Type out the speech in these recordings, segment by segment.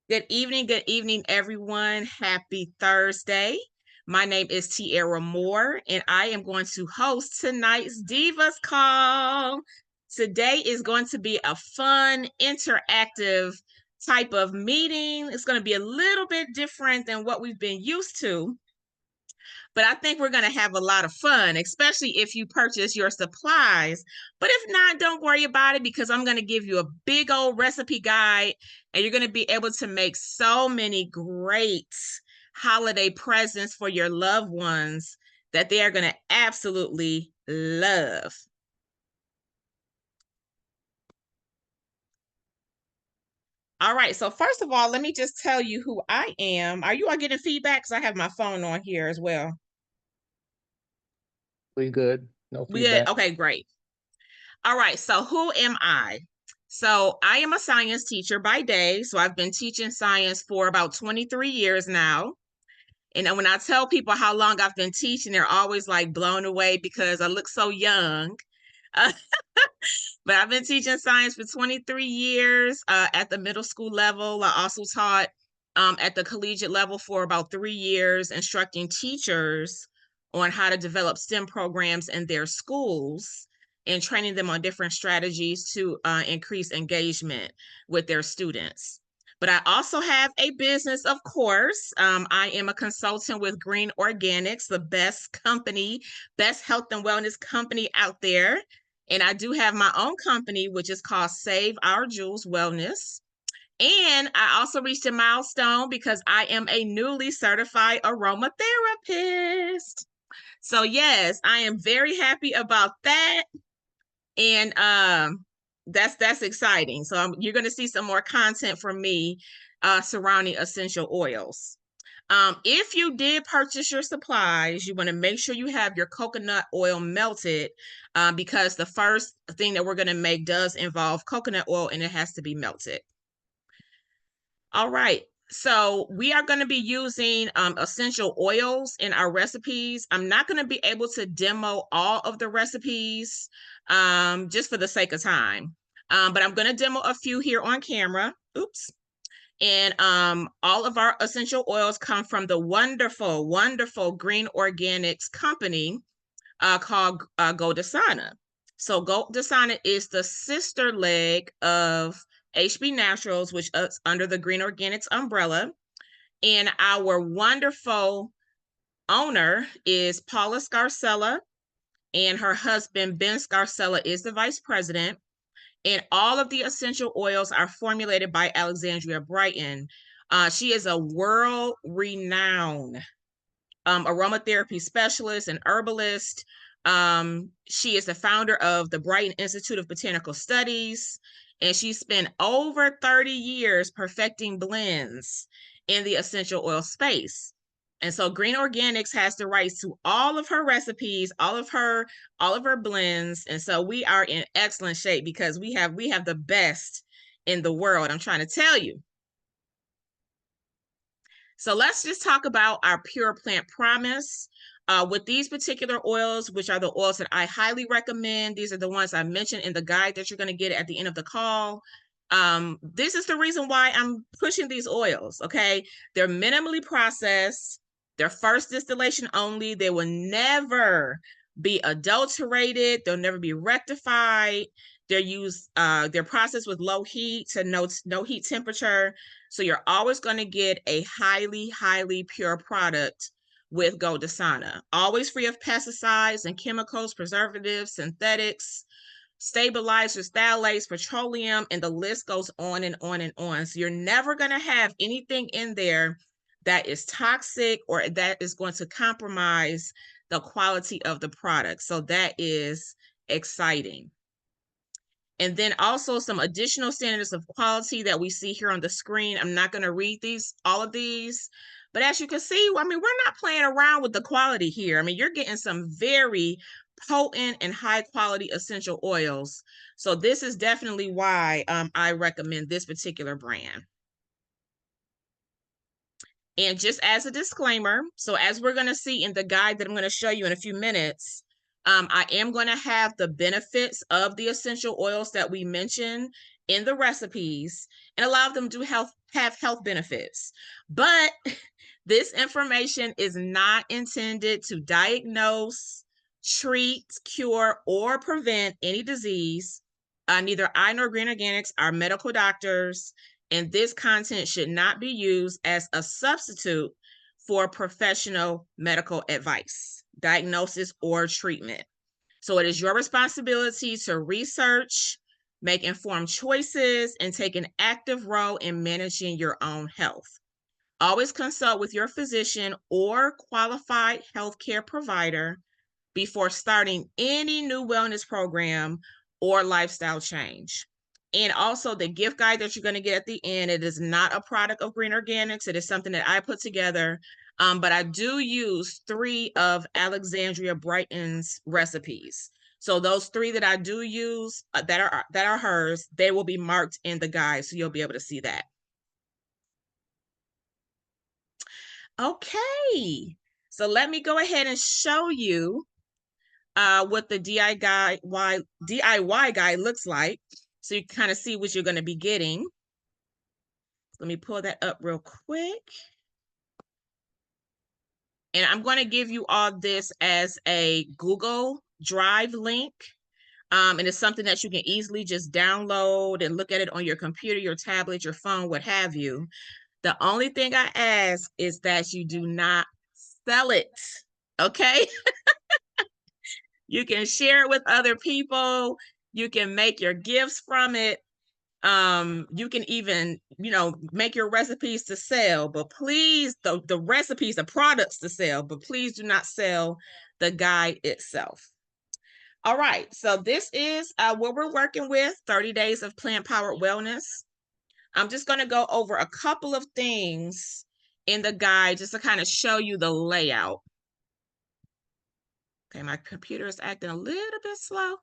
Good evening, everyone. Happy Thursday. My name is Tiarra Moore, and I am going to host tonight's Divas Call. Today is going to be a fun, interactive type of meeting. It's going to be a little bit different than what we've been used to, but I think we're going to have a lot of fun, especially if you purchase your supplies. But if not, don't worry about it because I'm going to give you a big old recipe guide and you're going to be able to make so many great holiday presents for your loved ones that they are going to absolutely love. All right, so first of all, let me just tell you who I am. Are you all getting feedback? Because I have my phone on here as well. We good. No We good? feedback. Okay, great. All right, so who am I? So I am a science teacher by day. So I've been teaching science for about 23 years now. And when I tell people how long I've been teaching, they're always like blown away because I look so young. Uh, but I've been teaching science for 23 years at the middle school level. I also taught at the collegiate level for about 3 years, instructing teachers on how to develop STEM programs in their schools and training them on different strategies to increase engagement with their students. But I also have a business, of course. I am a consultant with Green Organics, the best company, best health and wellness company out there. And I do have my own company, which is called Save Our Jewels Wellness. And I also reached a milestone because I am a newly certified aromatherapist. So yes, I am very happy about that. And that's exciting. So you're going to see some more content from me surrounding essential oils. If you did purchase your supplies, you want to make sure you have your coconut oil melted because the first thing that we're going to make does involve coconut oil and it has to be melted. All right. So we are going to be using essential oils in our recipes. I'm not going to be able to demo all of the recipes just for the sake of time. But I'm going to demo a few here on camera. Oops. And all of our essential oils come from the wonderful, wonderful Green Organics company called Godasana. So Godasana is the sister leg of HB Naturals, which is under the Green Organics umbrella. And our wonderful owner is Paula Scarcella, and her husband, Ben Scarcella, is the vice president. And all of the essential oils are formulated by Alexandria Brighton. She is a world-renowned aromatherapy specialist and herbalist. She is the founder of the Brighton Institute of Botanical Studies, and she spent over 30 years perfecting blends in the essential oil space. And so Green Organics has the rights to all of her recipes, all of her blends. And so we are in excellent shape because we have the best in the world. I'm trying to tell you. So let's just talk about our Pure Plant Promise. With these particular oils, which are the oils that I highly recommend, these are the ones I mentioned in the guide that you're going to get at the end of the call. This is the reason why I'm pushing these oils, okay? They're minimally processed. They're first distillation only. They will never be adulterated. They'll never be rectified. They're processed with low heat to no heat temperature. So you're always going to get a highly, highly pure product with Godasana. Always free of pesticides and chemicals, preservatives, synthetics, stabilizers, phthalates, petroleum, and the list goes on and on and on. So you're never going to have anything in there that is toxic or that is going to compromise the quality of the product. So that is exciting. And then also some additional standards of quality that we see here on the screen. I'm not going to read all of these, but as you can see, I mean, we're not playing around with the quality here. I mean, you're getting some very potent and high quality essential oils. So this is definitely why I recommend this particular brand. And just as a disclaimer, so as we're going to see in the guide that I'm going to show you in a few minutes, I am going to have the benefits of the essential oils that we mentioned in the recipes and allow them to have health benefits. But this information is not intended to diagnose, treat, cure, or prevent any disease. Neither I nor Green Organics are medical doctors, and this content should not be used as a substitute for professional medical advice, diagnosis, or treatment. So it is your responsibility to research, make informed choices, and take an active role in managing your own health. Always consult with your physician or qualified healthcare provider before starting any new wellness program or lifestyle change. And also the gift guide that you're going to get at the end, it is not a product of Green Organics. It is something that I put together. But I do use 3 of Alexandria Brighton's recipes. So those 3 that I do use that are hers, they will be marked in the guide. So you'll be able to see that. Okay. So let me go ahead and show you what the DIY guide looks like. So you kind of see what you're going to be getting. Let me pull that up real quick. And I'm going to give you all this as a Google Drive link. And it's something that you can easily just download and look at it on your computer, your tablet, your phone, what have you. The only thing I ask is that you do not sell it. Okay? You can share it with other people. You can make your gifts from it. You can even, make your recipes to sell, but please, the recipes, the products to sell, but please do not sell the guide itself. All right, so this is what we're working with, 30 days of plant-powered wellness. I'm just going to go over a couple of things in the guide just to kind of show you the layout. Okay, my computer is acting a little bit slow.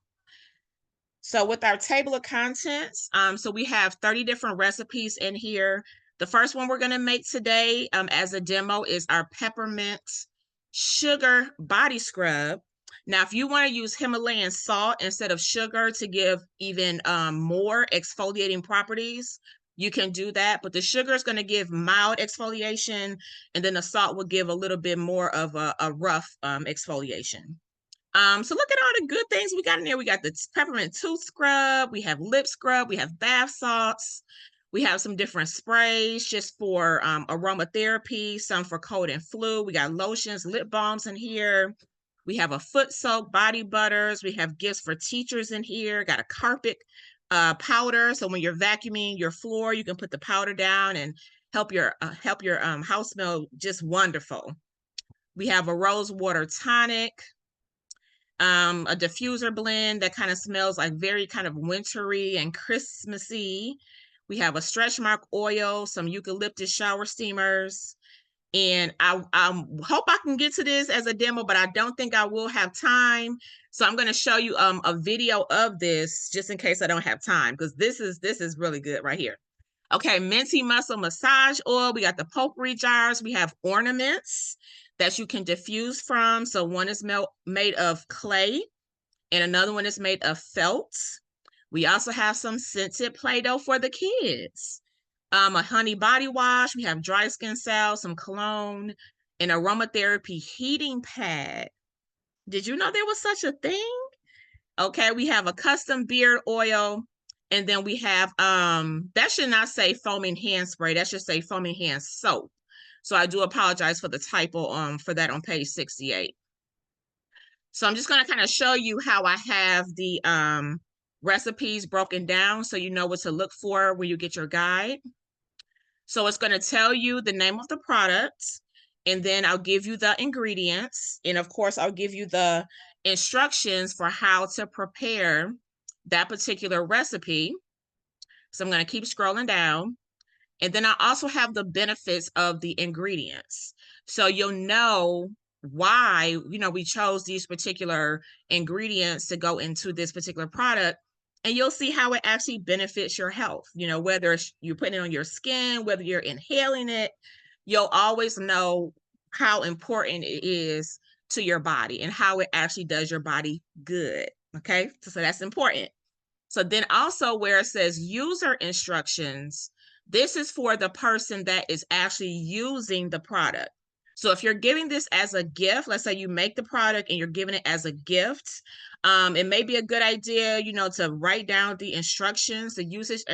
So with our table of contents, so we have 30 different recipes in here. The first one we're going to make today as a demo is our peppermint sugar body scrub. Now, if you want to use Himalayan salt instead of sugar to give even more exfoliating properties, you can do that. But the sugar is going to give mild exfoliation, and then the salt will give a little bit more of a rough exfoliation. So look at all the good things we got in there. We got the peppermint tooth scrub, we have lip scrub, we have bath salts, we have some different sprays just for aromatherapy, some for cold and flu. We got lotions, lip balms in here. We have a foot soak, body butters. We have gifts for teachers in here. Got a carpet powder. So when you're vacuuming your floor, you can put the powder down and help your house smell just wonderful. We have a rose water tonic, a diffuser blend that kind of smells like very kind of wintry and Christmassy. We have a stretch mark oil, some eucalyptus shower steamers. And I hope I can get to this as a demo, but I don't think I will have time. So I'm going to show you a video of this just in case I don't have time, because this is really good right here. Okay, minty muscle massage oil. We got the potpourri jars. We have ornaments that you can diffuse from. So one is made of clay and another one is made of felt. We also have some scented Play-Doh for the kids. A honey body wash. We have dry skin salve, some cologne, an aromatherapy heating pad. Did you know there was such a thing? Okay, we have a custom beard oil. And then we have, that should not say foaming hand spray. That should say foaming hand soap. So I do apologize for the typo for that on page 68. So I'm just going to kind of show you how I have the recipes broken down so you know what to look for when you get your guide. So it's going to tell you the name of the product, and then I'll give you the ingredients. And of course, I'll give you the instructions for how to prepare that particular recipe. So I'm going to keep scrolling down. And then I also have the benefits of the ingredients. So you'll know why, we chose these particular ingredients to go into this particular product. And you'll see how it actually benefits your health. Whether you're putting it on your skin, whether you're inhaling it, you'll always know how important it is to your body and how it actually does your body good. Okay, so that's important. So then also where it says user instructions, this is for the person that is actually using the product. So if you're giving this as a gift, let's say you make the product and you're giving it as a gift, it may be a good idea, to write down the instructions, the usage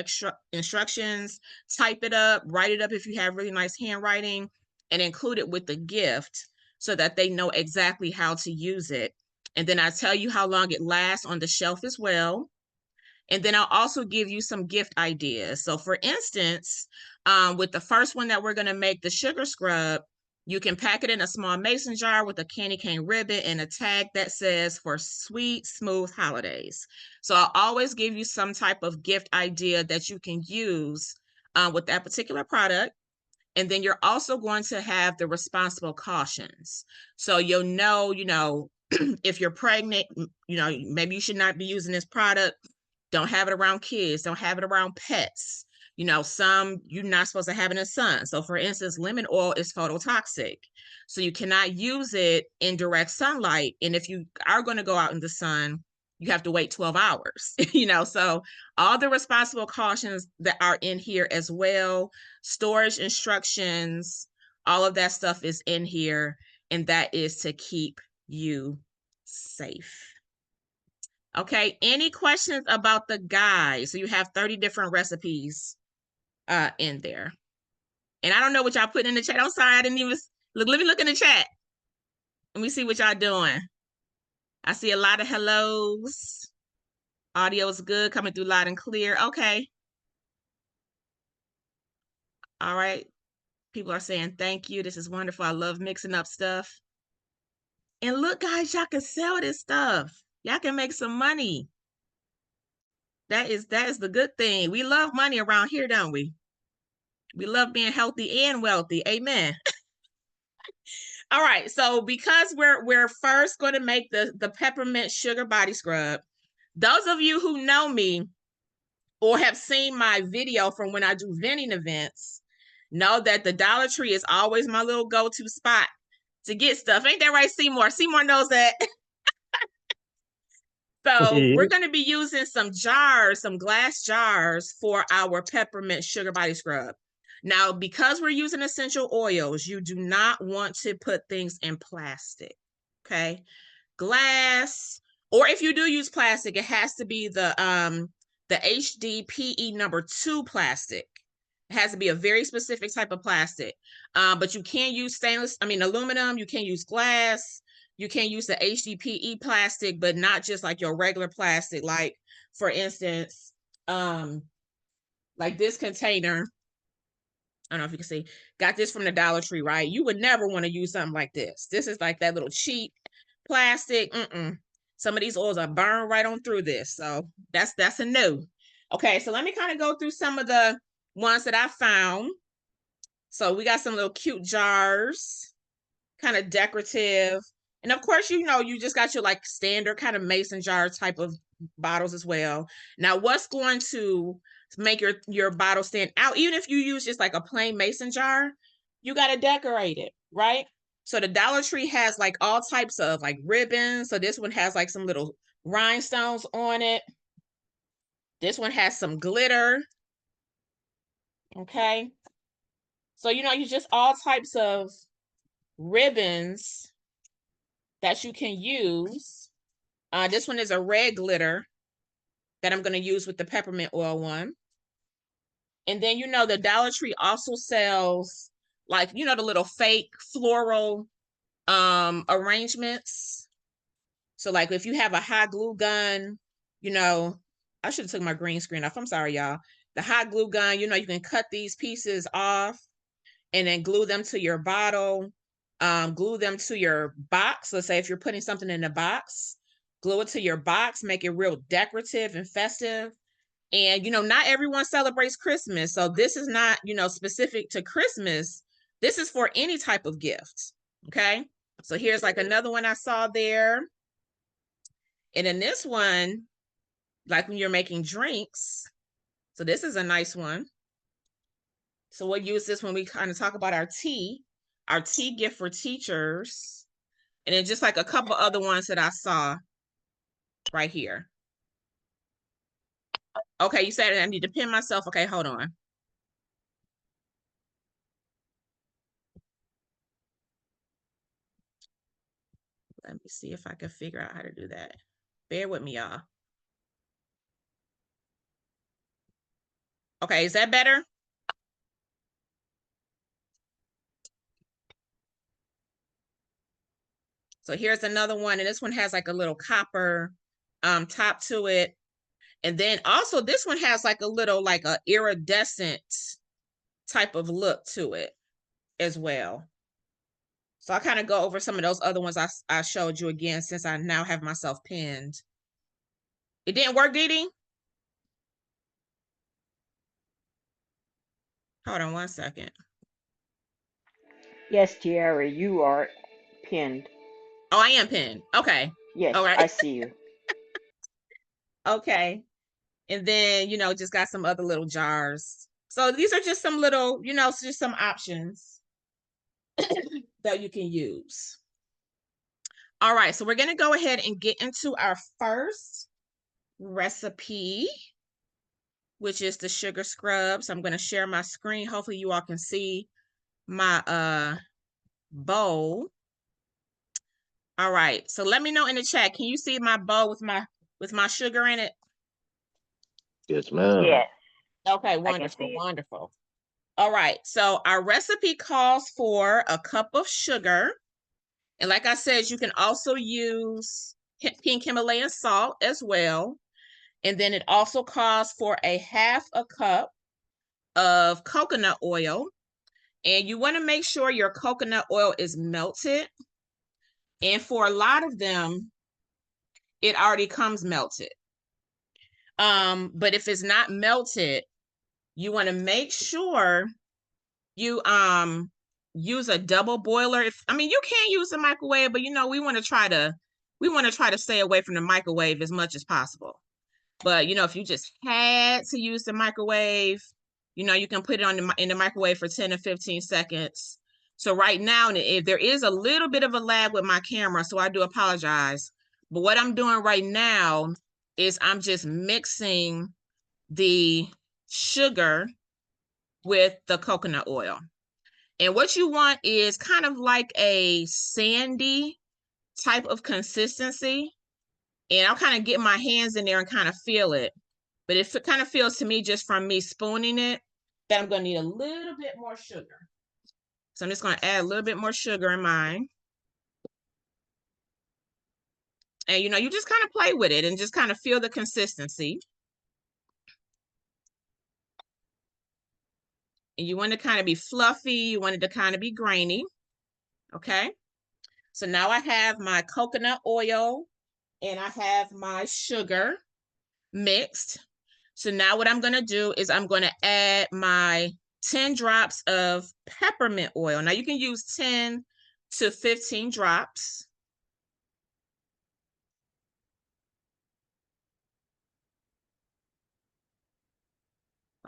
instructions, type it up, write it up if you have really nice handwriting, and include it with the gift so that they know exactly how to use it. And then I tell you how long it lasts on the shelf as well. And then I'll also give you some gift ideas. So for instance, with the first one that we're going to make, the sugar scrub, you can pack it in a small mason jar with a candy cane ribbon and a tag that says for sweet, smooth holidays. So I'll always give you some type of gift idea that you can use with that particular product. And then you're also going to have the responsible cautions. So you'll know, if you're pregnant, maybe you should not be using this product. Don't have it around kids. Don't have it around pets. Some you're not supposed to have in the sun. So for instance, lemon oil is phototoxic. So you cannot use it in direct sunlight. And if you are going to go out in the sun, you have to wait 12 hours, so all the responsible cautions that are in here as well, storage instructions, all of that stuff is in here. And that is to keep you safe. Okay, any questions about the guide? So you have 30 different recipes in there. And I don't know what y'all put in the chat. I'm sorry, I didn't even look. Let me look in the chat. Let me see what y'all doing. I see a lot of hellos. Audio is good, coming through loud and clear. Okay. All right. People are saying thank you. This is wonderful. I love mixing up stuff. And look, guys, y'all can sell this stuff. Y'all can make some money. That is the good thing. We love money around here, don't we? We love being healthy and wealthy. Amen. All right. So because we're first going to make the peppermint sugar body scrub, those of you who know me or have seen my video from when I do vending events know that the Dollar Tree is always my little go-to spot to get stuff. Ain't that right, Seymour? Seymour knows that. So we're going to be using some jars, some glass jars for our peppermint sugar body scrub. Now, because we're using essential oils, you do not want to put things in plastic, okay? Glass, or if you do use plastic, it has to be the HDPE #2 plastic. It has to be a very specific type of plastic. But you can use aluminum, you can use glass, you can use the HDPE plastic, but not just like your regular plastic. Like, for instance, like this container, I don't know if you can see, got this from the Dollar Tree, right? You would never want to use something like this. This is like that little cheap plastic. Some of these oils are burned right on through this. So that's a no. Okay, so let me kind of go through some of the ones that I found. So we got some little cute jars, kind of decorative. And of course, you just got your like standard kind of mason jar type of bottles as well. Now, what's going to make your bottle stand out, even if you use just like a plain mason jar, you got to decorate it, right? So the Dollar Tree has like all types of like ribbons. So this one has like some little rhinestones on it. This one has some glitter. Okay. So, you just all types of ribbons that you can use. This one is a red glitter that I'm going to use with the peppermint oil one. And then, the Dollar Tree also sells like, the little fake floral arrangements. So like if you have a hot glue gun, I should have took my green screen off. I'm sorry, y'all. The hot glue gun, you can cut these pieces off and then glue them to your bottle, glue them to your box. Let's say if you're putting something in a box, glue it to your box, make it real decorative and festive. And, not everyone celebrates Christmas. So this is not, specific to Christmas. This is for any type of gift. Okay. So here's like another one I saw there. And in this one, like when you're making drinks, so this is a nice one. So we'll use this when we kind of talk about our tea gift for teachers. And then just like a couple other ones that I saw right here. Okay, you said I need to pin myself. Okay, hold on. Let me see if I can figure out how to do that. Bear with me, y'all. Okay, is that better? So here's another one, and this one has like a little copper top to it. And then also this one has like a little like a iridescent type of look to it as well. So I kind of go over some of those other ones I showed you again since I now have myself pinned. It didn't work, Dee Dee? Hold on one second. Yes, Tiarra, you are pinned. Oh, I am pinned. Okay. All Yes, right. I see you. Okay. And then, just got some other little jars. So these are just some little, just some options that you can use. All right. So we're going to go ahead and get into our first recipe, which is the sugar scrub. So I'm going to share my screen. Hopefully you all can see my bowl. All right. So let me know in the chat. Can you see my bowl with my sugar in it? Yes, ma'am. Yes, Okay, I can wonderful, see it. wonderful. All right. So our recipe calls for a cup of sugar. And like I said, you can also use pink Himalayan salt as well. And then it also calls for a half a cup of coconut oil. And you want to make sure your coconut oil is melted. And for a lot of them, it already comes melted. But if it's not melted, you want to make sure you use a double boiler. You can use the microwave, but we want to try to stay away from the microwave as much as possible. But if you just had to use the microwave, you can put it in the microwave for 10 to 15 seconds. So right now, if there is a little bit of a lag with my camera, so I do apologize. But what I'm doing right now is I'm just mixing the sugar with the coconut oil. And what you want is kind of like a sandy type of consistency. And I'll kind of get my hands in there and kind of feel it. But it kind of feels to me just from me spooning it that I'm going to need a little bit more sugar. So I'm just going to add a little bit more sugar in mine. And, you just kind of play with it and just kind of feel the consistency. And you want it to kind of be fluffy. You want it to kind of be grainy. Okay. So now I have my coconut oil and I have my sugar mixed. So now what I'm going to do is I'm going to add my 10 drops of peppermint oil. Now you can use 10 to 15 drops.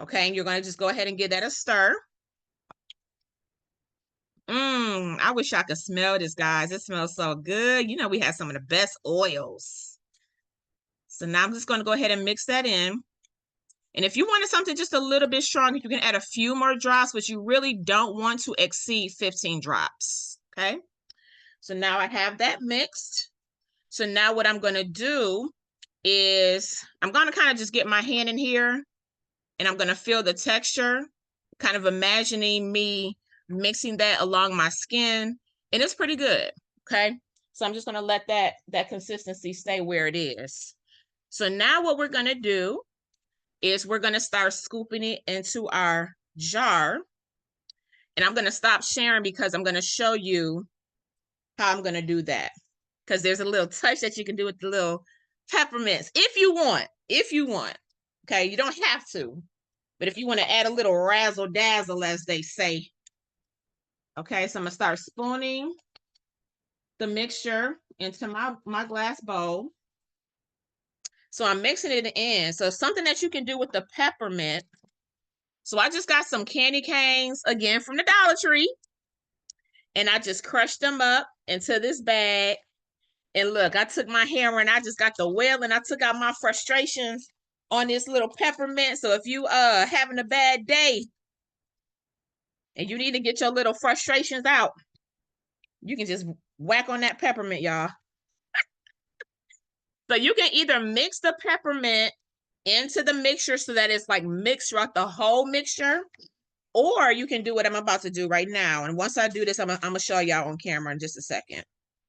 Okay, and you're going to just go ahead and give that a stir. I wish I could smell this, guys. It smells so good. We have some of the best oils. So now I'm just going to go ahead and mix that in. And if you wanted something just a little bit stronger, you can add a few more drops, but you really don't want to exceed 15 drops. Okay. So now I have that mixed. So now what I'm going to do is I'm going to kind of just get my hand in here and I'm going to feel the texture, kind of imagining me mixing that along my skin. And it's pretty good. Okay. So I'm just going to let that consistency stay where it is. So now what we're going to do is we're going to start scooping it into our jar. And I'm going to stop sharing because I'm going to show you how I'm going to do that. Because there's a little touch that you can do with the little peppermints if you want. Okay, you don't have to. But if you want to add a little razzle dazzle, as they say. Okay, so I'm going to start spooning the mixture into my glass bowl. So I'm mixing it in. So something that you can do with the peppermint. So I just got some candy canes, again, from the Dollar Tree. And I just crushed them up into this bag. And look, I took my hammer and I just got the wheel and I took out my frustrations on this little peppermint. So if you having a bad day and you need to get your little frustrations out, you can just whack on that peppermint, y'all. So you can either mix the peppermint into the mixture so that it's like mixed throughout the whole mixture, or you can do what I'm about to do right now. And once I do this, I'm gonna show y'all on camera in just a second.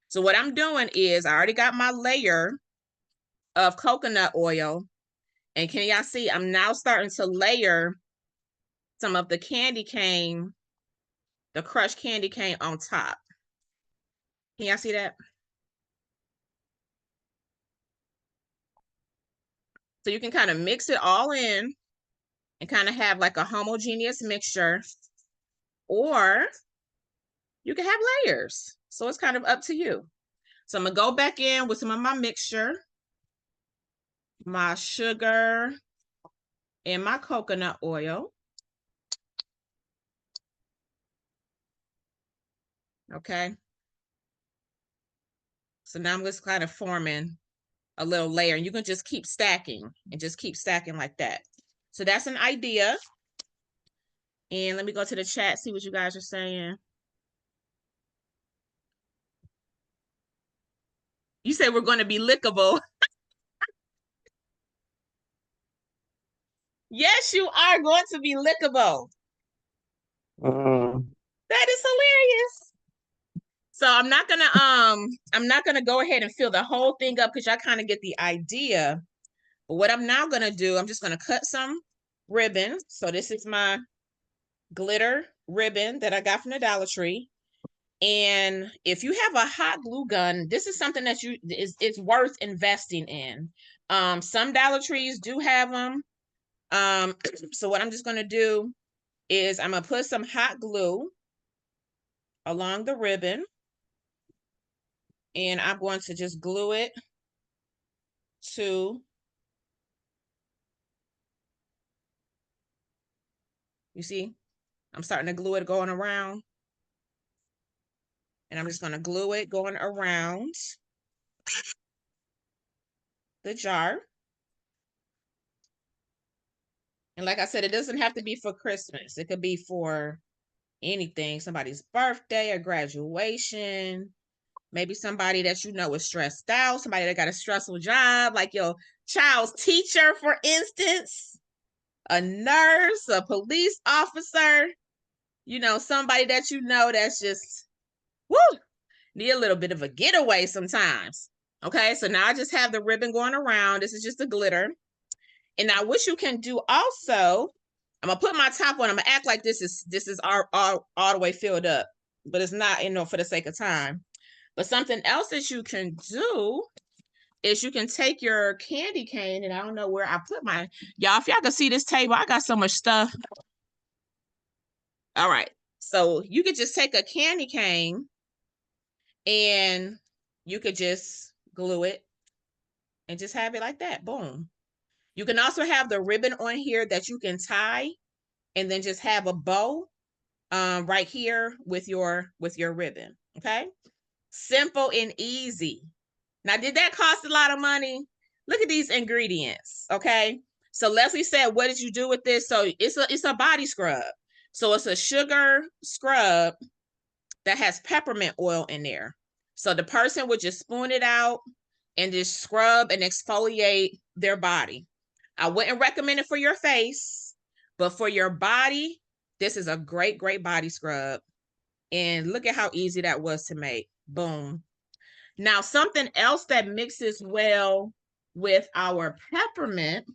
So what I'm doing is I already got my layer of coconut oil. And can y'all see, I'm now starting to layer some of the candy cane, the crushed candy cane on top. Can y'all see that? So you can kind of mix it all in and kind of have like a homogeneous mixture, or you can have layers. So it's kind of up to you. So I'm gonna go back in with some of my mixture, my sugar, and my coconut oil. Okay. So now I'm just kind of forming a little layer, and you can just keep stacking and just keep stacking like that. So that's an idea. And let me go to the chat, see what you guys are saying. You say we're going to be lickable. Yes, you are going to be lickable. That is hilarious. So I'm not gonna go ahead and fill the whole thing up because y'all kind of get the idea. But what I'm now gonna do, I'm just gonna cut some ribbon. So this is my glitter ribbon that I got from the Dollar Tree. And if you have a hot glue gun, this is something that it's worth investing in. Some Dollar Trees do have them. So what I'm just gonna do is I'm gonna put some hot glue along the ribbon, and I'm going to just glue it to, you see, I'm starting to glue it going around, and I'm just going to glue it going around the jar. And like I said, it doesn't have to be for Christmas. It could be for anything, somebody's birthday or graduation, maybe somebody that you know is stressed out, somebody that got a stressful job, like your child's teacher, for instance, a nurse, a police officer, you know, somebody that you know that's just, woo, need a little bit of a getaway sometimes. Okay, so now I just have the ribbon going around. This is just the glitter. And now what you can do also, I'm gonna put my top on. I'm gonna act like this is all the way filled up, but it's not, you know, for the sake of time. But something else that you can do is you can take your candy cane, and I don't know where I put my, y'all, if y'all can see this table, I got so much stuff. All right, so you could just take a candy cane and you could just glue it and just have it like that. Boom. You can also have the ribbon on here that you can tie and then just have a bow right here with your ribbon. Okay. Simple and easy. Now, did that cost a lot of money? Look at these ingredients. Okay. So Leslie said, what did you do with this? So it's a body scrub. So it's a sugar scrub that has peppermint oil in there. So the person would just spoon it out and just scrub and exfoliate their body. I wouldn't recommend it for your face, but for your body, this is a great, great body scrub. And look at how easy that was to make. Boom. Now, something else that mixes well with our peppermint,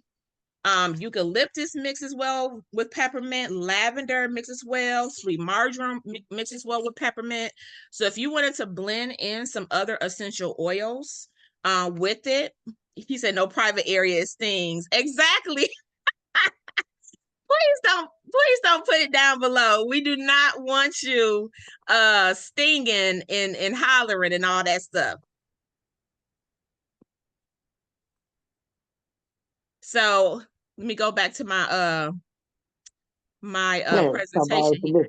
eucalyptus mixes well with peppermint, lavender mixes well, sweet marjoram mixes well with peppermint. So if you wanted to blend in some other essential oils with it, he said no private area stings. Exactly. Please don't put it down below. We do not want you stinging and hollering and all that stuff. So let me go back to my presentation here.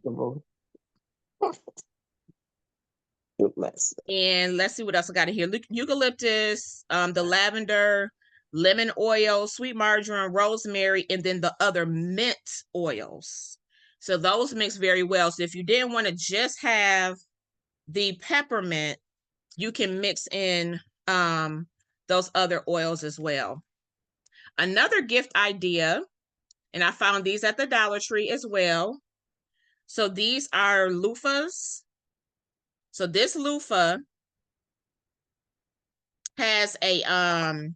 And let's see what else I got in here. Eucalyptus, the lavender, lemon oil, sweet marjoram, rosemary, and then the other mint oils. So those mix very well. So if you didn't want to just have the peppermint, you can mix in those other oils as well. Another gift idea, and I found these at the Dollar Tree as well. So these are loofahs. So this loofah has a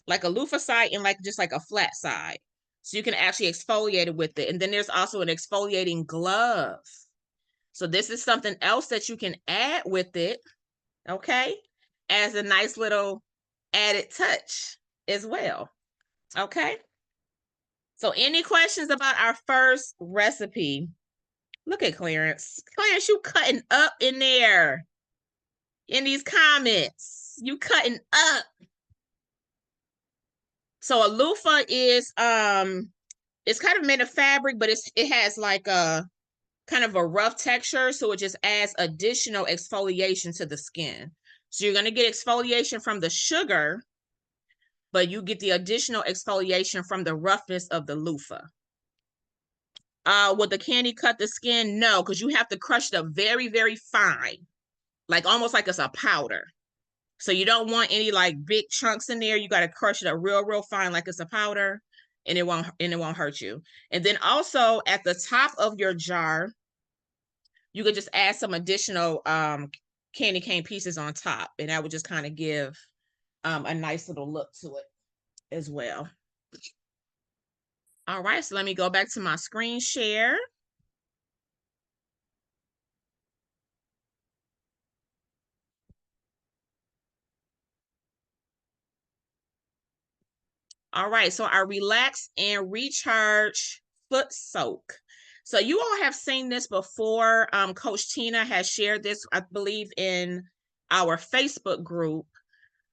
like a loofah side and like just like a flat side. So you can actually exfoliate it with it. And then there's also an exfoliating glove. So this is something else that you can add with it, okay? As a nice little added touch as well, okay? So any questions about our first recipe? Look at Clarence. Clarence, you cutting up in there in these comments. You cutting up. So a loofah is it's kind of made of fabric, but it has like a kind of a rough texture, so it just adds additional exfoliation to the skin. So you're going to get exfoliation from the sugar, but you get the additional exfoliation from the roughness of the loofah. Will the candy cut the skin? No, because you have to crush it up very, very fine, like almost like it's a powder. So you don't want any like big chunks in there. You got to crush it up real, real fine, like it's a powder, and it won't hurt you. And then also at the top of your jar, you could just add some additional candy cane pieces on top, and that would just kind of give a nice little look to it as well. All right, so let me go back to my screen share. All right, so our relax and recharge foot soak. So you all have seen this before. Coach Tina has shared this, I believe, in our Facebook group.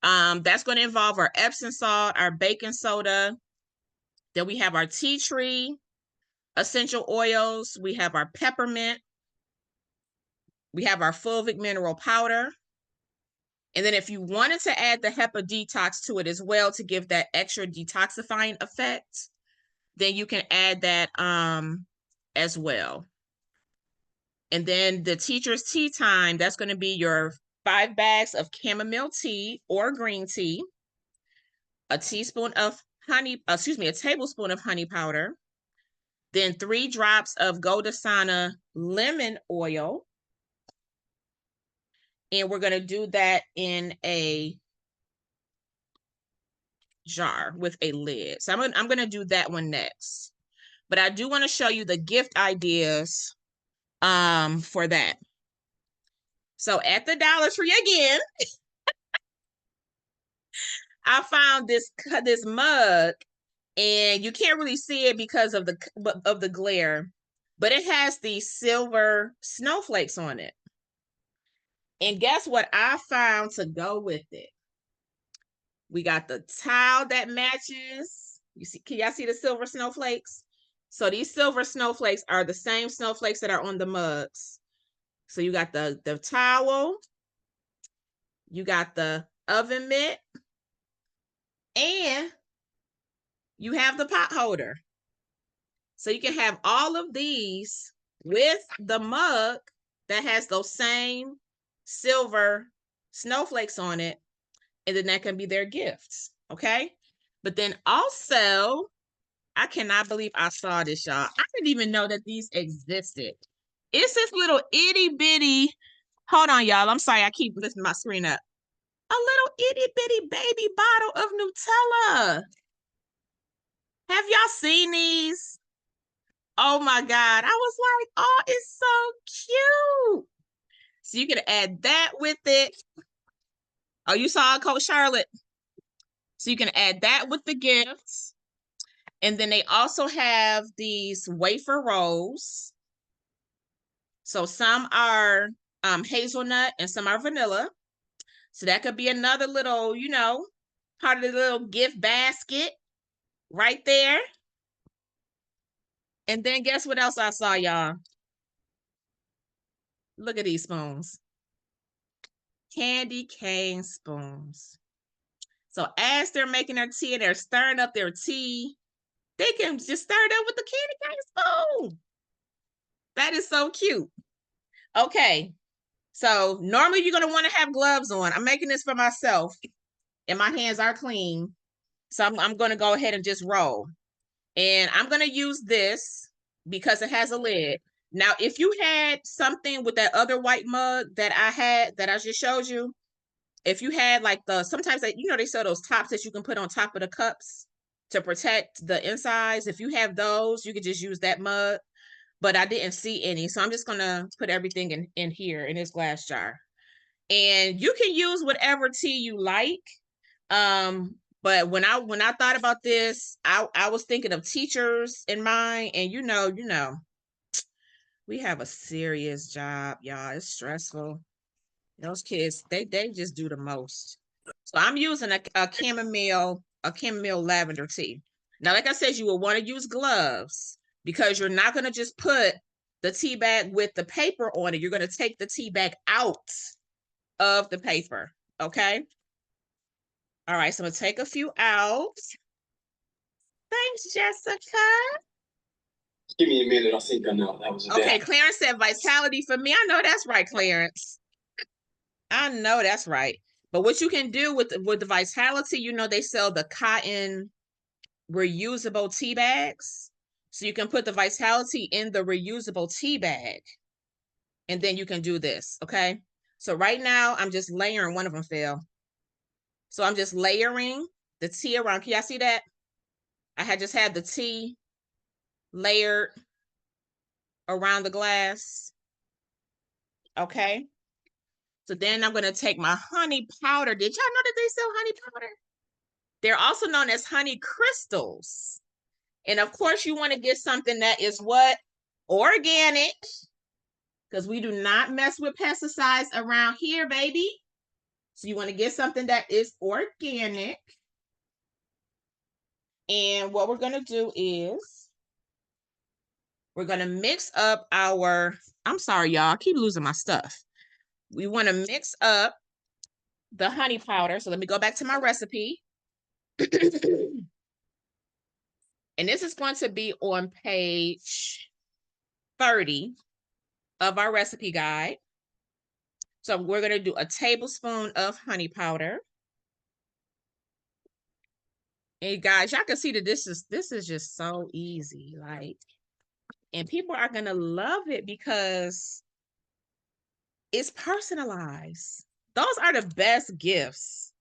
That's going to involve our Epsom salt, our baking soda. Then we have our tea tree, essential oils. We have our peppermint. We have our fulvic mineral powder. And then if you wanted to add the HEPA detox to it as well to give that extra detoxifying effect, then you can add that as well. And then the teacher's tea time, that's going to be your 5 bags of chamomile tea or green tea, a tablespoon of honey powder, then 3 drops of Goldasana lemon oil. And we're going to do that in a jar with a lid. So I'm going to do that one next. But I do want to show you the gift ideas for that. So at the Dollar Tree again, I found this mug, and you can't really see it because of the glare, but it has these silver snowflakes on it. And guess what I found to go with it? We got the towel that matches. You see, can y'all see the silver snowflakes? So these silver snowflakes are the same snowflakes that are on the mugs. So you got the towel, you got the oven mitt, and you have the pot holder. So you can have all of these with the mug that has those same silver snowflakes on it, and then that can be their gifts, okay? But then also, I cannot believe I saw this, y'all. I didn't even know that these existed. It's this little itty bitty, hold on, y'all. I'm sorry, I keep lifting my screen up. A little itty bitty baby bottle of Nutella. Have y'all seen these? Oh my God. I was like, oh, it's so cute. So you can add that with it. Oh, you saw it, Coach Charlotte? So you can add that with the gifts. And then they also have these wafer rolls. So some are hazelnut and some are vanilla. So that could be another little, part of the little gift basket right there. And then guess what else I saw, y'all? Look at these spoons. Candy cane spoons. So as they're making their tea and they're stirring up their tea, they can just stir it up with the candy cane spoon. That is so cute. Okay. So normally you're going to want to have gloves on. I'm making this for myself and my hands are clean. So I'm going to go ahead and just roll. And I'm going to use this because it has a lid. Now, if you had something with that other white mug that I had, that I just showed you, if you had like sometimes they sell those tops that you can put on top of the cups to protect the insides. If you have those, you could just use that mug, but I didn't see any. So I'm just going to put everything in here in this glass jar. And you can use whatever tea you like. But when I thought about this, I was thinking of teachers in mind, and you know, we have a serious job, y'all. It's stressful. Those kids, they just do the most. So I'm using a chamomile lavender tea. Now, like I said, you will want to use gloves because you're not going to just put the tea bag with the paper on it. You're going to take the tea bag out of the paper. Okay. All right. So I'm going to take a few out. Thanks, Jessica. Give me a minute. I think I know. That was a Okay, dab. Clarence said vitality for me. I know that's right, Clarence. I know that's right. But what you can do with the vitality, they sell the cotton reusable tea bags. So you can put the vitality in the reusable tea bag. And then you can do this, okay? So right now, I'm just layering. One of them fell. So I'm just layering the tea around. Can y'all see that? I had just had the tea layered around the glass. Okay. So then I'm going to take my honey powder. Did y'all know that they sell honey powder? They're also known as honey crystals. And of course, you want to get something that is what? Organic. Because we do not mess with pesticides around here, baby. So you want to get something that is organic. And what we're going to do is we're going to mix up I'm sorry, y'all. I keep losing my stuff. We want to mix up the honey powder. So let me go back to my recipe. And this is going to be on page 30 of our recipe guide. So we're going to do a tablespoon of honey powder. And guys, y'all can see that this is just so easy. And people are going to love it because it's personalized. Those are the best gifts.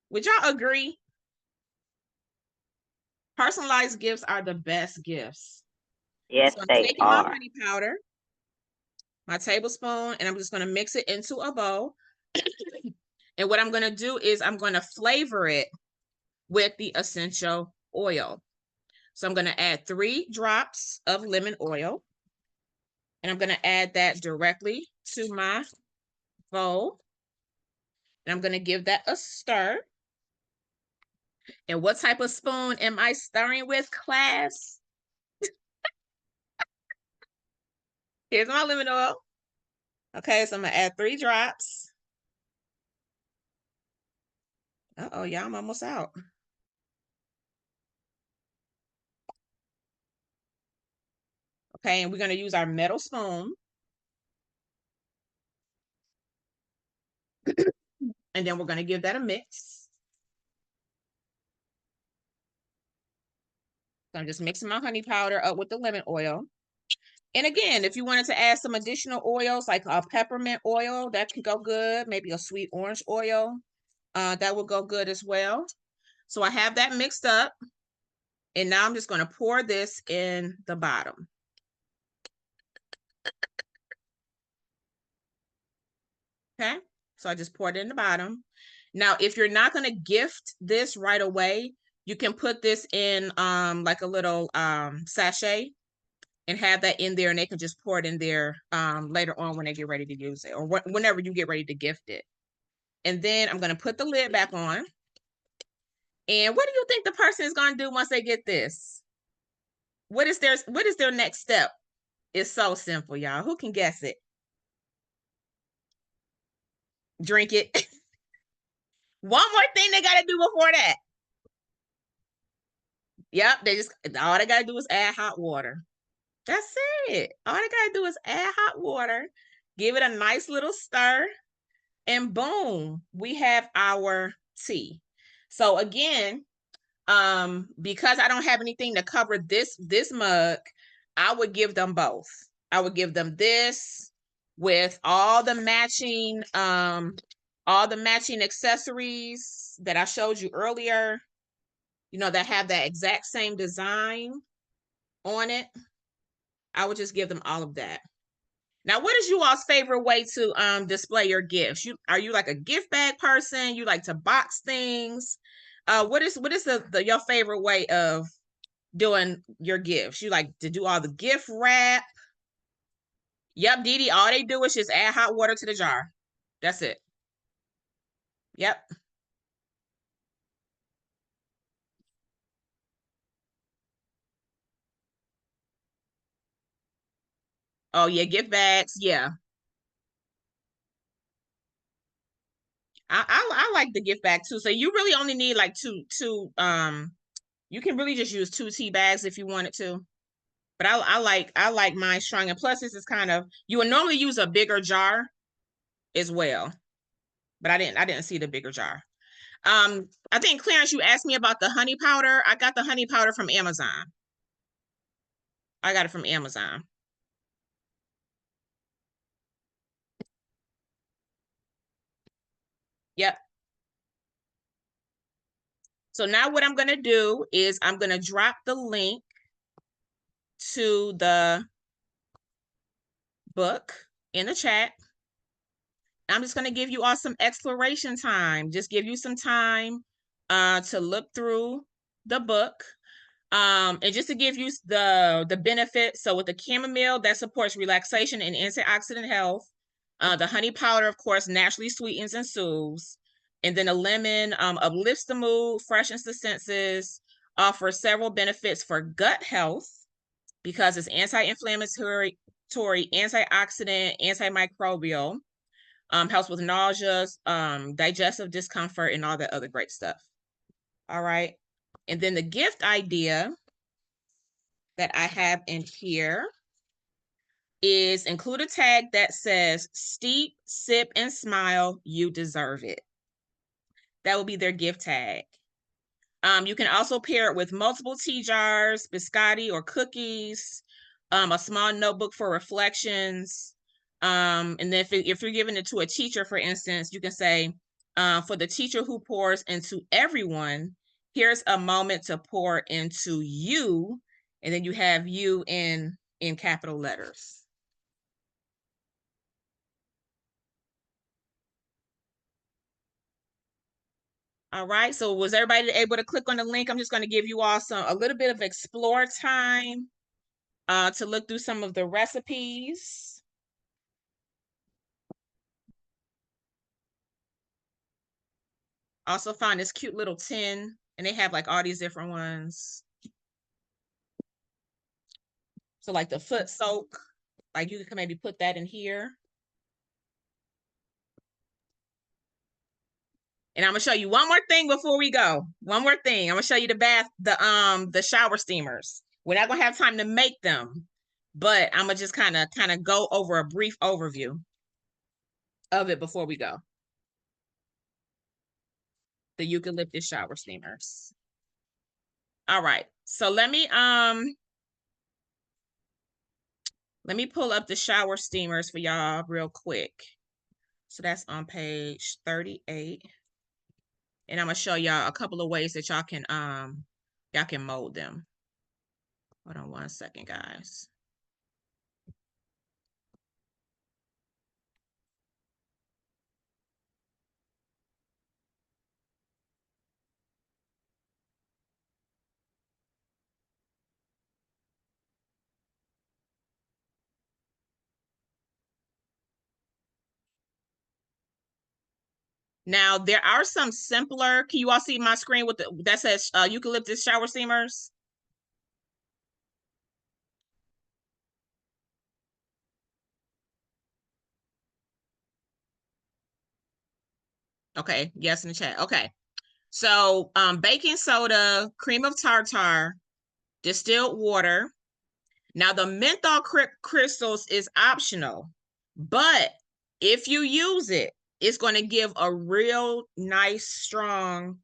Would y'all agree? Personalized gifts are the best gifts. Yes, So I'm they taking my are. honey powder, my tablespoon, and I'm just going to mix it into a bowl. And what I'm going to do is I'm going to flavor it with the essential oil. So I'm going to add 3 drops of lemon oil. And I'm going to add that directly to my bowl. And I'm going to give that a stir. And what type of spoon am I stirring with, class? Here's my lemon oil. Okay, so I'm going to add 3 drops. Uh-oh, y'all, I'm almost out. Okay, and we're going to use our metal spoon. And then we're going to give that a mix. So I'm just mixing my honey powder up with the lemon oil. And again, if you wanted to add some additional oils, like a peppermint oil, that can go good. Maybe a sweet orange oil, that will go good as well. So I have that mixed up. And now I'm just going to pour this in the bottom. Okay, so I just poured it in the bottom. Now, if you're not going to gift this right away, you can put this in like a little sachet and have that in there, and they can just pour it in there later on when they get ready to use it, or whenever you get ready to gift it. And then I'm going to put the lid back on. And what do you think the person is going to do once they get this? What is their next step? It's so simple, y'all. Who can guess it? Drink it. One more thing they got to do before that. Yep, all they got to do is add hot water. That's it. All they got to do is add hot water, give it a nice little stir, and boom, we have our tea. So again, because I don't have anything to cover this mug, I would give them both. I would give them this with all the matching accessories that I showed you earlier, that have that exact same design on it. I would just give them all of that. Now, what is you all's favorite way to display your gifts? Are you like a gift bag person? You like to box things? What is your favorite way of doing your gifts? You like to do all the gift wrap? Yep, Dee Dee, all they do is just add hot water to the jar. That's it. Yep. Oh yeah, gift bags. Yeah. I like the gift bag too. So you really only need like two you can really just use 2 tea bags if you wanted to. But I like mine strong. And plus this is kind of, you would normally use a bigger jar as well. But I didn't see the bigger jar. I think Clarence, you asked me about the honey powder. I got the honey powder from Amazon. I got it from Amazon. Yep. So now what I'm gonna do is I'm gonna drop the link to the book in the chat. I'm just gonna give you all some exploration time. Just give you some time to look through the book. And just to give you the benefits. So with the chamomile, that supports relaxation and antioxidant health. The honey powder, of course, naturally sweetens and soothes. And then the lemon uplifts the mood, freshens the senses, offers several benefits for gut health because it's anti-inflammatory, antioxidant, antimicrobial, helps with nausea, digestive discomfort, and all that other great stuff. All right. And then the gift idea that I have in here is include a tag that says steep, sip, and smile, you deserve it. That will be their gift tag. You can also pair it with multiple tea jars, biscotti or cookies, a small notebook for reflections. And then if you're giving it to a teacher, for instance, you can say, for the teacher who pours into everyone, here's a moment to pour into you. And then you have you in capital letters. All right, so was everybody able to click on the link? I'm just going to give you all a little bit of explore time to look through some of the recipes. Also found this cute little tin, and they have like all these different ones. So like the foot soak, like you can maybe put that in here. And I'm gonna show you one more thing before we go. One more thing. I'm gonna show you the shower steamers. We're not gonna have time to make them, but I'm gonna just kind of go over a brief overview of it before we go. The eucalyptus shower steamers. All right. So let me pull up the shower steamers for y'all real quick. So that's on page 38. And I'm gonna show y'all a couple of ways that y'all can mold them. Hold on one second, guys. Now there are some simpler. Can you all see my screen with that says eucalyptus shower steamers? Okay, yes in the chat. Okay. So baking soda, cream of tartar, distilled water. Now the menthol crystals is optional, but if you use it, it's going to give a real nice, strong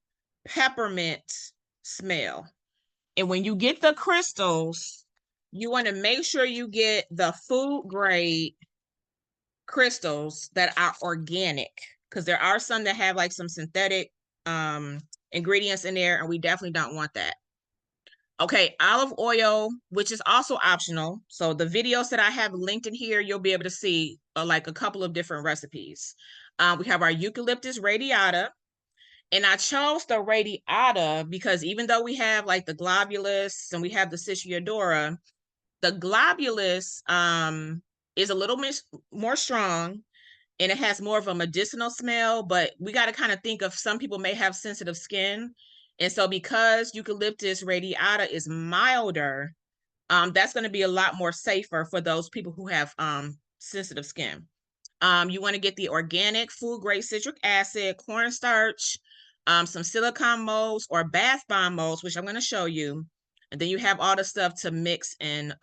peppermint smell. And when you get the crystals, you want to make sure you get the food grade crystals that are organic, because there are some that have like some synthetic ingredients in there, and we definitely don't want that. Okay, olive oil, which is also optional. So the videos that I have linked in here, you'll be able to see like a couple of different recipes. We have our eucalyptus radiata, and I chose the radiata because even though we have like the globulus and we have the citriodora, the globulus is a little bit more strong and it has more of a medicinal smell, but we got to kind of think of some people may have sensitive skin. And so because eucalyptus radiata is milder, that's going to be a lot more safer for those people who have sensitive skin. You want to get the organic food grade citric acid, cornstarch, some silicone molds or bath bomb molds, which I'm going to show you. And then you have all the stuff to mix and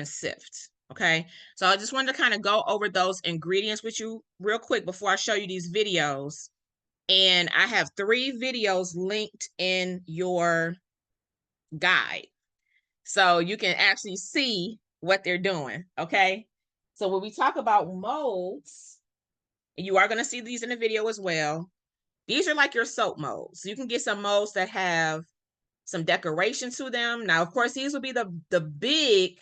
sift. Okay, so I just wanted to kind of go over those ingredients with you real quick before I show you these videos. And I have 3 videos linked in your guide, so you can actually see what they're doing. Okay, so when we talk about molds, and you are going to see these in the video as well, these are like your soap molds. You can get some molds that have some decoration to them. Now, of course, these will be the big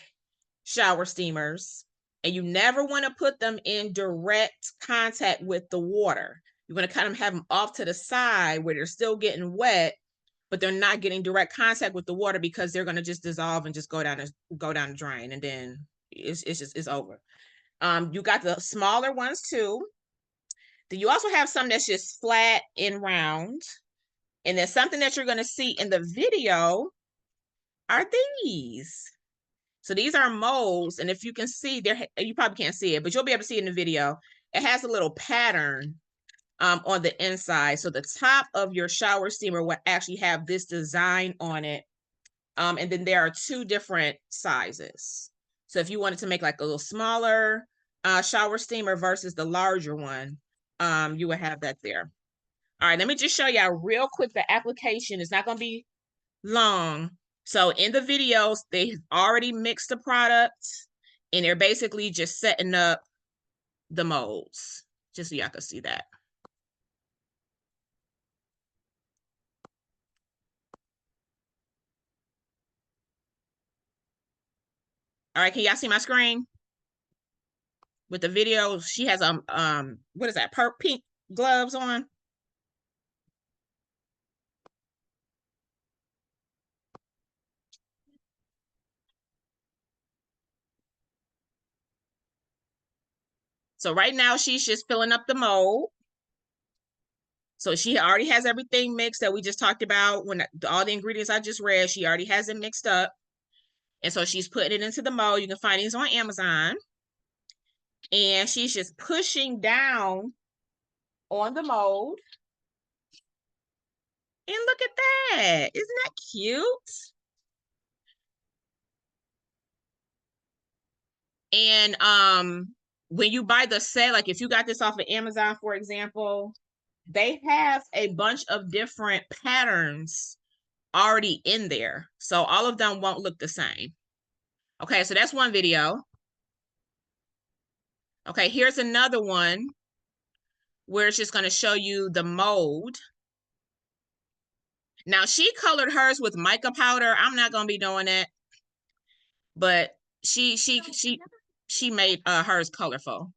shower steamers, and you never want to put them in direct contact with the water. You're going to kind of have them off to the side where they're still getting wet, but they're not getting direct contact with the water, because they're going to just dissolve and just go down the drain, and then it's over. You got the smaller ones too. Then you also have some that's just flat and round. And then something that you're going to see in the video are these. So these are molds, and if you can see there, you probably can't see it, but you'll be able to see it in the video. It has a little pattern on the inside. So the top of your shower steamer will actually have this design on it. And then there are 2 different sizes. So if you wanted to make like a little smaller shower steamer versus the larger one, you would have that there. All right, let me just show y'all real quick the application. It's not going to be long. So in the videos, they've already mixed the product, and they're basically just setting up the molds, just so y'all can see that. All right, can y'all see my screen? With the video, she has what is that, pink gloves on? So right now she's just filling up the mold. So she already has everything mixed that we just talked about. When all the ingredients I just read, she already has it mixed up. And so she's putting it into the mold. You can find these on Amazon. And she's just pushing down on the mold. And look at that. Isn't that cute? And when you buy the set, like if you got this off of Amazon, for example, they have a bunch of different patterns already in there. So all of them won't look the same. Okay, so that's one video. Okay, here's another one where it's just going to show you the mold. Now she colored hers with mica powder. I'm not going to be doing that, but she made hers colorful.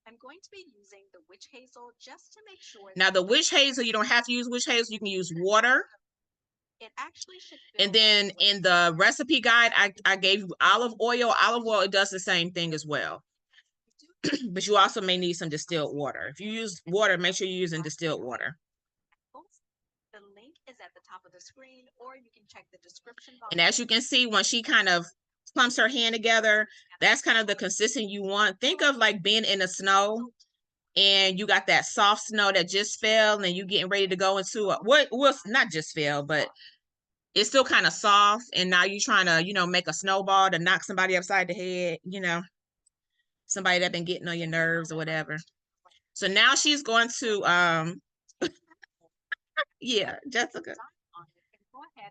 I'm going to be using the witch hazel just to make sure. Now the witch hazel, you don't have to use witch hazel. You can use water. It actually should. And then in the recipe guide, I gave you olive oil. Olive oil, it does the same thing as well. But you also may need some distilled water. If you use water, make sure you're using distilled water. The link is at the top of the screen, or you can check the description box. And as you can see, when she kind of clumps her hand together, that's kind of the consistency you want. Think of like being in the snow and you got that soft snow that just fell, and you getting ready to go into what was not just fell, but it's still kind of soft, and now you're trying to, you know, make a snowball to knock somebody upside the head, you know, somebody that been getting on your nerves or whatever. So now she's going to yeah, Jessica.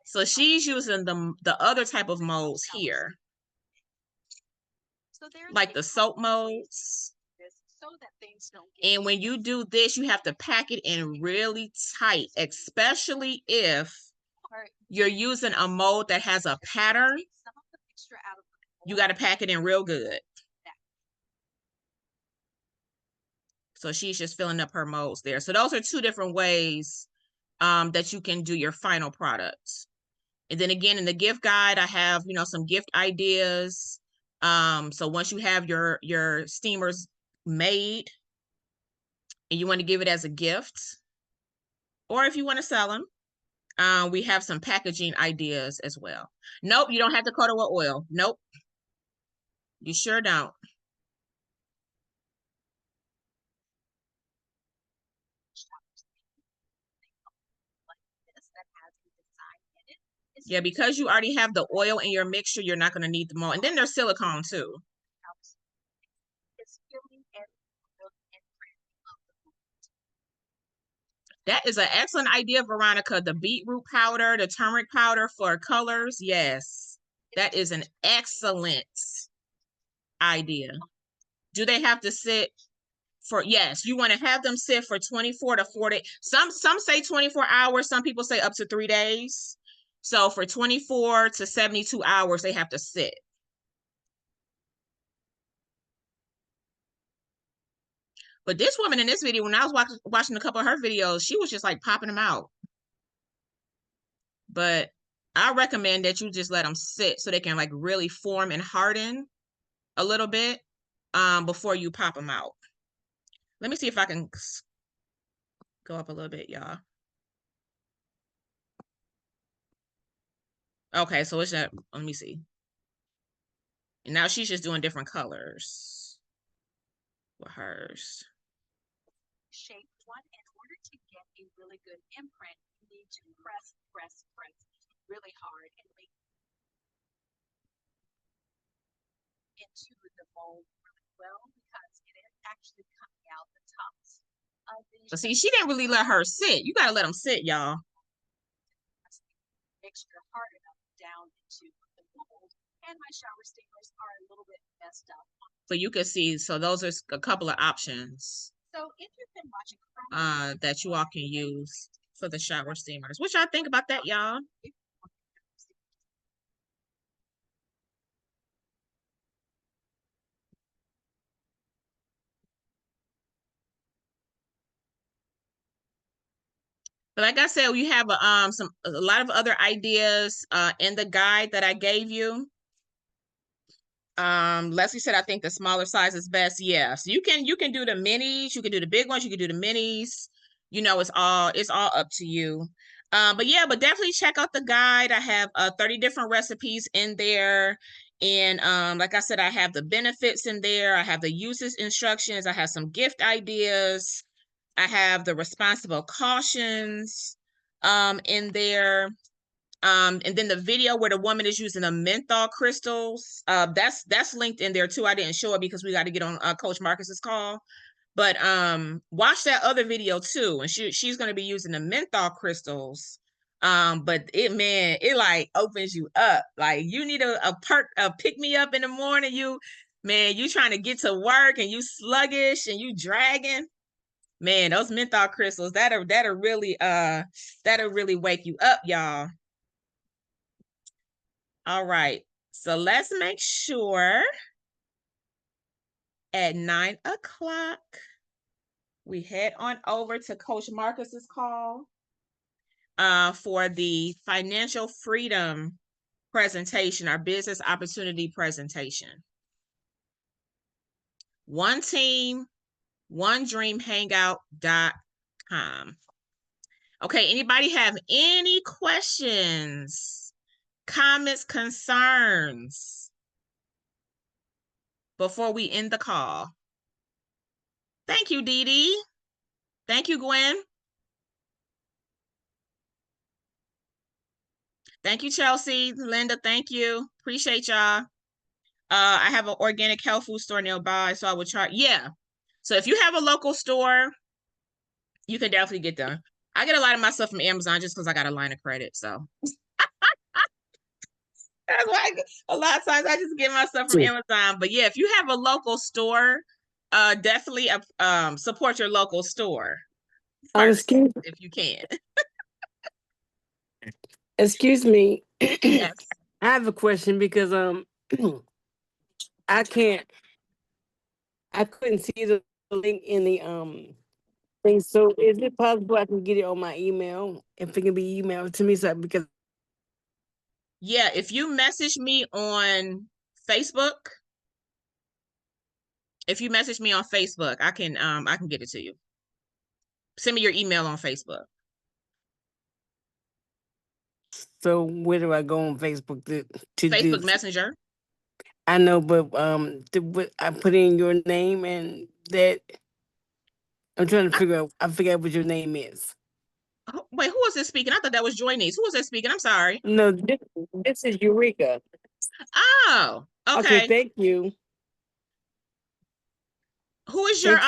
So she's using the other type of molds here, like the soap molds. And when you do this, you have to pack it in really tight, especially if you're using a mold that has a pattern. You got to pack it in real good. So she's just filling up her molds there. So those are two different ways that you can do your final products. And then again, in the gift guide, I have, you know, some gift ideas. So once you have your steamers made and you want to give it as a gift, or if you want to sell them, we have some packaging ideas as well. Nope, you don't have to coat it with oil. Nope, you sure don't. Yeah, because you already have the oil in your mixture, you're not going to need the mold. And then there's silicone too. That is an excellent idea, Veronica. The beetroot powder, the turmeric powder for colors. Yes, that is an excellent idea. Do they have to sit for, yes, you want to have them sit for 24 to 40. Some say 24 hours. Some people say up to 3 days. So for 24 to 72 hours, they have to sit. But this woman in this video, when I was watching a couple of her videos, she was just like popping them out. But I recommend that you just let them sit so they can like really form and harden a little bit before you pop them out. Let me see if I can go up a little bit, y'all. Okay, so it's not, let me see. And now she's just doing different colors with hers. Shape one, in order to get a really good imprint, you need to press really hard and make into the mold really well, because it is actually coming out the tops of the. But see, she didn't really let her sit. You gotta let them sit, y'all. Mixture hard enough down into the mold, and my shower steamers are a little bit messed up. So you can see, so those are a couple of options. So if you've been watching that you all can use for the shower steamers. What y'all think about that, y'all? But like I said, we have a lot of other ideas in the guide that I gave you. Leslie said, I think the smaller size is best. Yeah, so you can do the minis, you can do the big ones, you can do the minis. You know, it's all up to you. But yeah, but definitely check out the guide. I have 30 different recipes in there. And like I said, I have the benefits in there. I have the usage instructions. I have some gift ideas. I have the responsible cautions in there. And then the video where the woman is using the menthol crystals, that's linked in there too. I didn't show it because we got to get on Coach Marcus's call. But watch that other video too. And she's going to be using the menthol crystals. But it like opens you up. Like you need a pick me up in the morning. You trying to get to work and you sluggish and you dragging. Man, those menthol crystals that'll really wake you up, y'all. All right, so let's make sure at 9 o'clock we head on over to Coach Marcus's call for the financial freedom presentation, our business opportunity presentation. One team, one dream hangout.com. Okay, anybody have any questions, comments, concerns before we end the call? Thank you, Dee Dee. Thank you, Gwen. Thank you, Chelsea. Linda, thank you. Appreciate y'all. I have an organic health food store nearby, so I would try. Yeah. So if you have a local store, you can definitely get them. I get a lot of my stuff from Amazon just because I got a line of credit. So that's why a lot of times I just get my stuff from Amazon. But yeah, if you have a local store, definitely support your local store first if you can. Excuse me. Yes. I have a question because I couldn't see the link in the thing. So is it possible I can get it on my email? If it can be emailed to me, so because Yeah, if you message me on Facebook, I can get it to you. Send me your email on Facebook. So where do I go on Facebook to Facebook do? Messenger. I know, but I put in your name and that. I'm trying to figure out. I forgot what your name is. Oh, wait, who was this speaking? I thought that was Joynice. Who was that speaking? I'm sorry. No, this is Eureka. Oh, Okay, okay. thank you. Who is Thank you.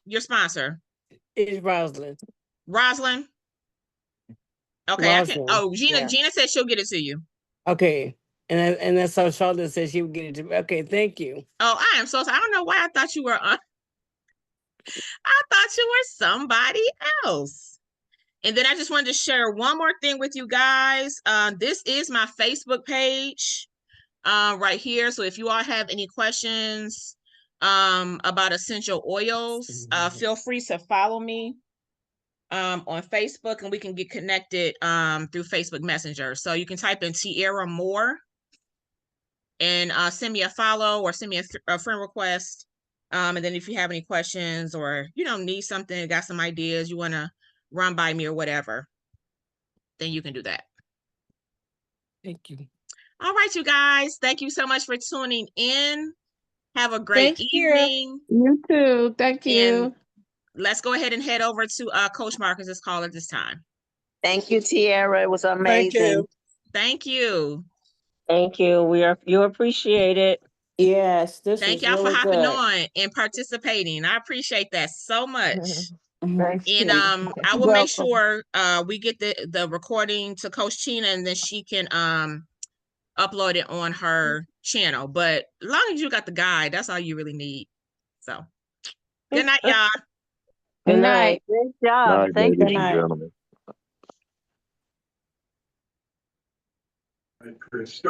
your sponsor? It's Rosalind. Rosalind? Okay, I can. Rosalind. Oh, Gina. Yeah. Gina said she'll get it to you. Okay. And that's how Charlotte said she would get it to me. Okay, thank you. Oh, I am so sorry. I don't know why I thought you were I thought you were somebody else. And then I just wanted to share one more thing with you guys. This is my Facebook page right here. So if you all have any questions about essential oils, feel free to follow me on Facebook, and we can get connected through Facebook Messenger. So you can type in Tiarra Moore and send me a follow or send me a friend request. And then if you have any questions or need something, got some ideas you want to run by me or whatever, then you can do that. Thank you. All right, you guys. Thank you so much for tuning in. Have a great evening. You too. Thank you. And let's go ahead and head over to Coach Marcus's call at this time. Thank you, Tiarra. It was amazing. Thank you. Thank you. You appreciate it. Yes, this Thank was y'all for really hopping good. on and participating. I appreciate that so much. Thank And you. I will make sure we get the recording to Coach Tina, and then she can upload it on her channel. But as long as you got the guide, that's all you really need. So good night, y'all. Good night. Great job. All right, Thank ladies you. and gentlemen. Chris.